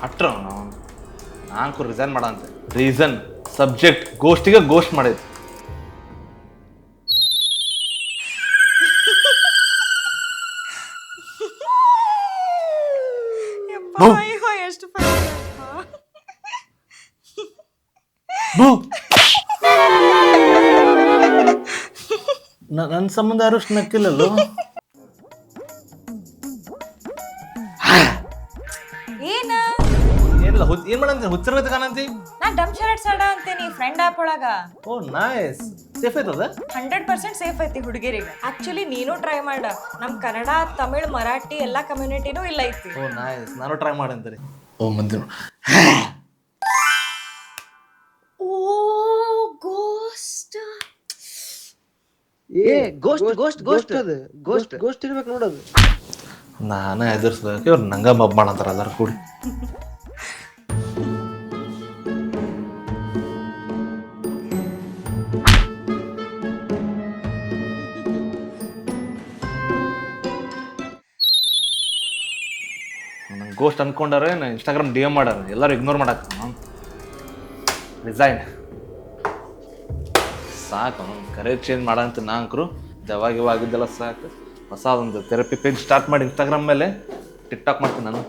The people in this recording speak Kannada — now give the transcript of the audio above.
ಹಟ್ರ ನಾವು ನಾಲ್ಕು ರಿಸೈನ್ ಮಾಡಂತೆ ರೀಸನ್ ಸಬ್ಜೆಕ್ಟ್ ಗೋಷ್ಟಿಗೆ ಗೋಷ್ಟ್ ಮಾಡೈತಿ ಎಷ್ಟು ನನ್ನ ಸಂಬಂಧ ಯಾರು ಅಷ್ಟು ನಕ್ಕಿಲ್ಲಲ್ಲೋ ಏನ ಏನಿಲ್ಲ ಏನ್ ಮಾಡಂತೀನಿ ಹುಚ್ಚರ್ಗತ್ತೆ ಕಾಣಂತಿ ನಾ ಡಮ್ ಶರಟ್ ಸಡ ಅಂತೀನಿ ಫ್ರೆಂಡ್ ಆಪ್ ಒಳಗ ಓ ನೈಸ್ ಸೇಫ್ ಐತದ 100% ಸೇಫ್ ಐತಿ ಹುಡುಗಿರಿಗೆ ಆಕ್ಚುಲಿ ನೀನು ಟ್ರೈ ಮಾಡ ನಮ್ ಕನ್ನಡ ತಮಿಳ್ ಮರಾಠಿ ಎಲ್ಲಾ ಕಮ್ಯುನಿಟಿನೂ ಇಲ್ಲ ಐತಿ ಓ ನೈಸ್ ನಾನು ಟ್ರೈ ಮಾಡಂತೀರಿ ಓ ಮಂದಿ ಓ ಗೋಸ್ಟ್ ಏ ಗೋಸ್ಟ್ ಗೋಸ್ಟ್ ಗೋಸ್ಟ್ ಅದು ಗೋಸ್ಟ್ ಗೋಸ್ಟ್ ಇರ್ಬೇಕು ನೋಡೋದು ನಾನು ಎದುರಿಸ್ಬೇಕು ಇವ್ರು ನಂಗ ಮಬ್ ಮಾಡಂತಾರ ಎಲ್ಲರೂ ಕೂಡಿ ನಂಗೆ ಗೋಸ್ಟ್ ಅನ್ಕೊಂಡಾರೆ ನಾ ಇನ್ಸ್ಟಾಗ್ರಾಮ್ ಡಿ ಎಮ್ ಮಾಡ್ಯಾರ ಎಲ್ಲರೂ ಇಗ್ನೋರ್ ಮಾಡಾಕ ರಿಸೈನ್ ಸಾಕು ಕರಿಯರ್ ಚೇಂಜ್ ಮಾಡಂತ ನಾಂಕರು ದವಾಗ ಆಗಿದ್ದೆಲ್ಲ ಸಾಕು ಹೊಸ ಒಂದು ಥೆರಪಿ ಪೇಜ್ ಸ್ಟಾರ್ಟ್ ಮಾಡಿ ಇನ್ಸ್ಟಾಗ್ರಾಮ್ ಮೇಲೆ ಟಿಕ್ಟಾಕ್ ಮಾಡ್ತೀನಿ ನಾನು